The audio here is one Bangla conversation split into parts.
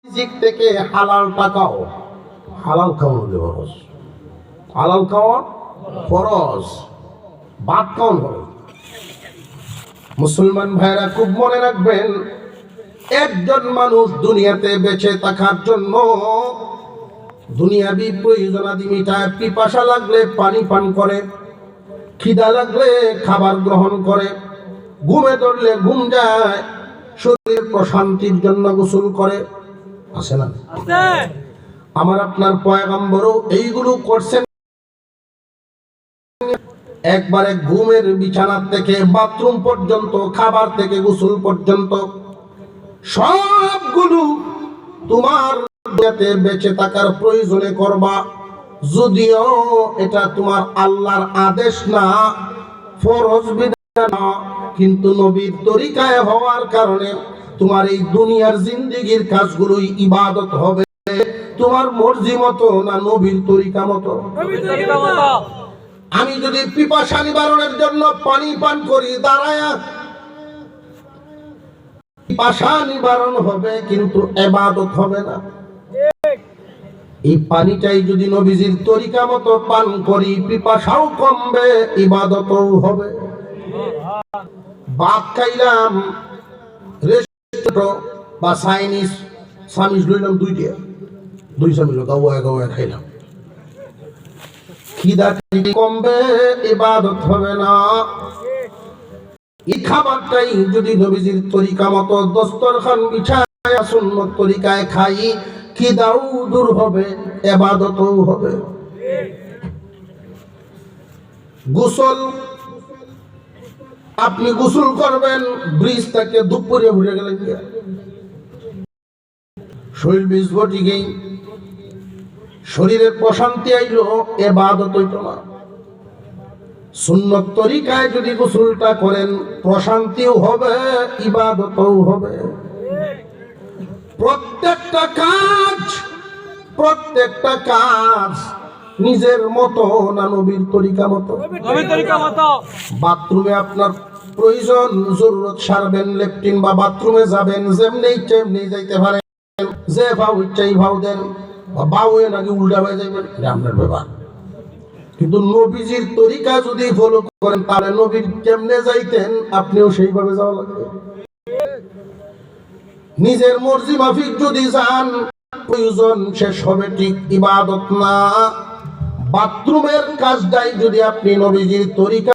রিজিক থেকে হালাল টাকাও হালাল খাওয়ানো ফরজ, হালাল খাওয়া ফরজ, ভাত খাওয়ানো ফরজ। মুসলমান ভাইরা খুব মনে রাখবেন, একজন মানুষ দুনিয়াতে বেঁচে থাকার জন্য দুনিয়াবি প্রয়োজনাদি মিটায়, পিপাসা লাগলে পানি পান করে, খিদা লাগলে খাবার গ্রহণ করে, ঘুমে ধরলে ঘুম যায়, শরীরের প্রশান্তির জন্য গোসল করে, আছে না? আমার আপনার পয়গম্বরও এইগুলো করছেন। একবারে ঘুমের বিছানা থেকে বাথরুম পর্যন্ত, খাবার থেকে গোসল পর্যন্ত সবগুলো তোমার বেঁচে থাকার প্রয়োজনে করবা, যদিও এটা তোমার আল্লাহর আদেশ না, ফরজ বিধান না, কিন্তু নবীর তরিকায় হওয়ার কারণে তোমার এই দুনিয়ার জিন্দেগির কাজগুলোই ইবাদত হবে। তোমার মর্জি মতো না নবীর তরিকা মতো? আমি যদি পিপাসা নিবারণের জন্য পানি পান করি দাঁড়ায়া, পিপাসা নিবারণ হবে কিন্তু ইবাদত হবে না। এই পানিটাই যদি নবীজির তরিকা মতো পান করি, পিপাসাও কমবে, ইবাদতও হবে। ভাত খাইলাম রেস্টুরেন্ট বা চাইনিজ, চামিজ লইলাম দুই চামিজ গাওয়া খাইলাম, খিদা কমবে, ইবাদত হবে না। এই খাবারটাই যদি নবীজির তরিকা মতো দস্তরখান বিছায়া সুন্নত তরিকায় খাই, খিদাও দূর হবে, ইবাদতও হবে। গোসল, আপনি গোসল করবেন, ব্রিজ থেকে দুপুরে ঘুরে গেলেন, শরীর ভিজব ঠিকই, শরীরের প্রশান্তি আইলো, ইবাদত হইতো না। সুন্নত তরিকায় যদি গোসলটা করেন, প্রশান্তিও হবে, ইবাদতও হবে। প্রত্যেকটা কাজ নিজের মতো না নবীর তরিকা মতো? বাথরুমে আপনার প্রয়োজন, জরুরত সারবেন, লেট্রিন বা বাথরুমে যাবেন, যেমনি যাইতে পারেন, যে ভাও ইচ্ছাই ভাও দেন, বাউয়ে নাকি উল্টা হয়ে যাবেন, এটা আপনার ব্যাপার। কিন্তু নবীজির তরিকা যদি ফলো করেন, তাহলে নবীর কেমনে যাইতেন আপনিও সেইভাবে যাওয়া লাগবে। নিজের মর্জি মাফিক যদি যান, প্রয়োজন শেষ হবে, ঠিক ইবাদত না। বাথরুমের কাজটাই যদি আপনি নবীজির তরিকা,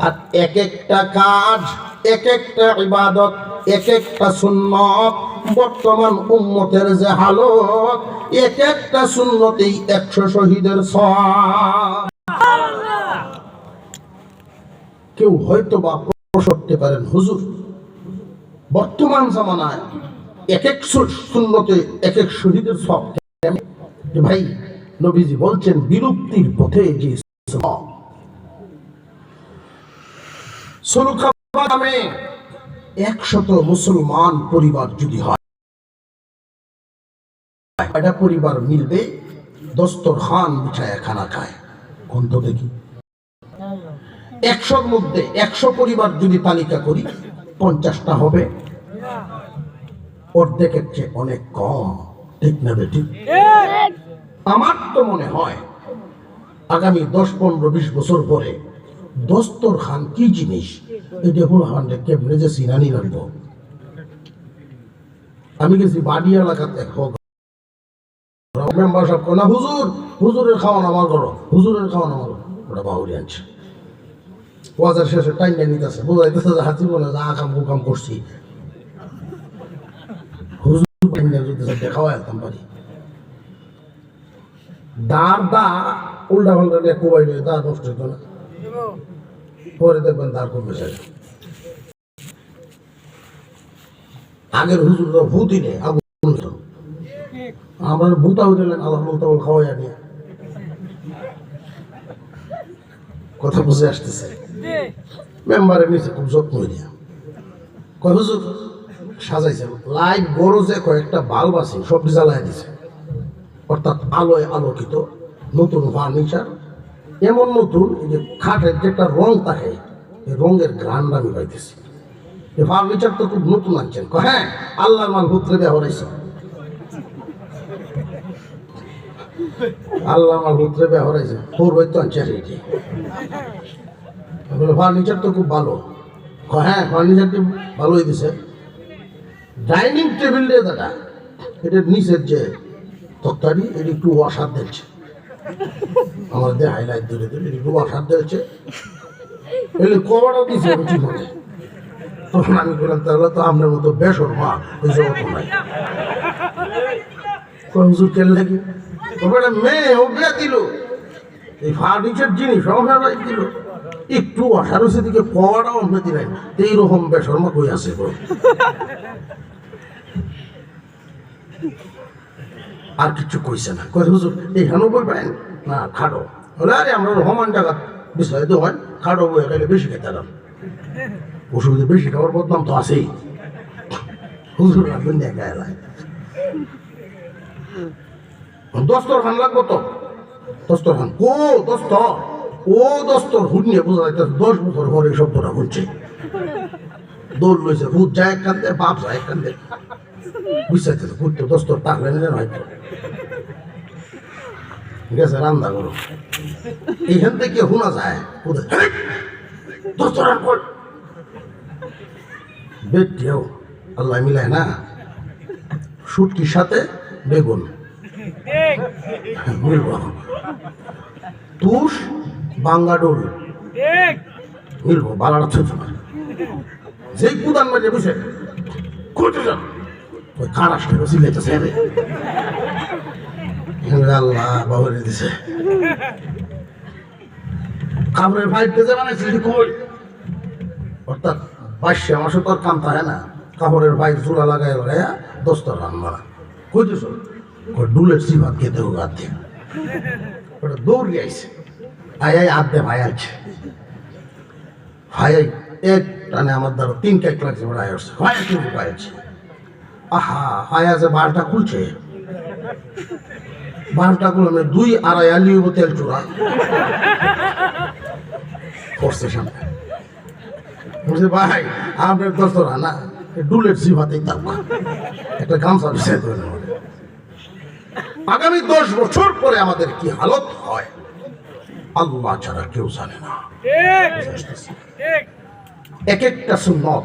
আর এক একটা কাজ, এক একটা ইবাদত, এক একটা সুন্নত। বর্তমান উম্মতের যে হালত, এক একটা সুন্নতেই 100 শহীদের সওয়াব। কেউ হয়তো বা প্রশ্ন করতে পারেন, হুজুর বর্তমান জামানায় এক এক সুন্নতে এক এক শহীদের সওয়াব কেমন? ভাই, নবীজি বলছেন বিলুপ্তির পথে যে নামে 100 মুসলমান পরিবার যদি হয়, একটা পরিবার মিলবে দস্তরখান বিছায়া খানা খায়। কোন তো দেখি 100-র মধ্যে 100 পরিবার যদি তালিকা করি, 50টা হবে, অর্ধেকের চেয়ে অনেক কম, ঠিক না বেটি? আমার তো মনে হয় আগামী 10-15-20 বছর পরে দস্তরখান কি জিনিস এটা কেমনে যে সিনানি লাগবো। আমি গেছি বাড়ি এলাকাতে, মেম্বার সাহেব না, হুজুরের খাওয়ান আমার করো, হুজুরের খাওয়ান আমার, ওটা বাহুরি আনছে। ওয়াজের শেষে টাইম নিতেছে, বোঝাইতেছে যে হাতি বলে যা কাম কুকাম করছি, হুজুর খাওয়া একদম পারি। দা উল্টা পাল্টা নিয়ে কোবাই নিয়ে দা নষ্ট হতো না, পরে দেখবেন দাঁড় করবে। আগের হুজুররা ভূতি নেই, আগুন আমরা ভূতা উঠলেন, আল্লাহ মুতাবল খাওয়াই নিয়ে। কথা বুঝে আসতেছে? মেম্বারের নিচে খুব যত্ন হইয়া কয়, হুজুর সাজাইছে লাইট বড় যে কয়েকটা বাল্ব আছে, সব জ্বালাই দিছে, অর্থাৎ আলোয় আলোকিত নতুন ফার্নিচার, এমন নতুন যে খাটের যে একটা রং থাকে, এই রঙের ঘ্রাণ আমি পাইতেছি। ফার্নিচার তো খুব নতুন আনছেন। হ্যাঁ, আল্লাহর মাল ভূতরে ব্যবহারাইছে, আল্লাহর মাল ভূতরে ব্যবহারাইছে, তোর হয়তো আনছে এটি। ফার্নিচার তো খুব ভালো। হ্যাঁ, ফার্নিচারটি ভালোই দিছে। ডাইনিং টেবিল দিয়ে দাদা, এটার নিচের যে তক্তারি এটি একটু ওয়াশার দিচ্ছে, আমার দিয়ে হাইলাইট ধরে দিল, একটু ওয়াশার দিচ্ছে, এগুলি কভারও দিচ্ছে ঠিক মতো। তখন আমি বললাম তাহলে তো আপনার মতো বেসর মা ওই জগৎ নাই। হুজুর কেন লাগে ওটা মেয়ে ও বিয়ে দিল, এই ফার্নিচার জিনিস সংসার দিল, একটু ওয়াশার হয়েছে দিকে কভারটাও আমরা দিলেন, এইরকম বেসর মা কই আছে গো। আর কিছু কইছে না, কই হুজুর এইখানেও বলবেন না খাটো বলে, আরে আমরা সমান টাকা বিষয় তো হয়, খাটো বই খাইলে বেশি খেতে পারলাম, ওষুধে বেশি খাওয়ার বদনাম তো আছেই। হুজুর রাখবেন না গায়ে দস্তরখান লাগবো তো, দস্তরখান ও দস্তর, ও দস্তর হুড নিয়ে বোঝা যাইতে 10 বছর পরে এই শব্দটা বলছে। দৌড় লইছে, ভূত যায় এক কান্দে, বাপ যায় এক কান্দে, বুঝতে ঘুরতে দস্তর টাকলেন হয়তো গেছে রান্না করো, এইখান থেকে শোনা যায় দস্তর বেটিও আল্লাহ মিলায় না, শুটকির সাথে বেগুন মিলব, তুষ বাঙ্গাডোল মিলব, বালার যেই কুদান মাঝে বুঝে করতে যান ওই কারাস থেকে সিলেতেছে আল্লাহ বাবরে দিছে। কাপড়ের ভাইতে যে বানাইছে কই, অর্থাৎ 22 মাসে তো আর কাম থাকে না, কাপড়ের ভাই চূড়া লাগাই লাগাইয়া দস্তর রান্না কইতেছ ডুলের সিভাত খেতে হোক হাত দিয়ে, ওটা দৌড়ি আইছে, আই আধে ভাই আছে, ভাই এক টানে আমার দ্বারা 3 কেক লাগছে, ওরা আয় আসছে ভাই একটু ভাই আছে, আহা ভাই আছে, বারটা খুলছে, বারটা খুলে 2-2.5 আলিও তেল চূড়া করছে সামনে, বলছে ভাই আপনার দস্তর না ডুলের সিভাতেই দাম, একটা গামছা বিষয় করে আগামী 10 বছর পরে আমাদের কি হালত হয় আল্লাহ ছাড়া কেউ জানে না। এক একটা সুন্নত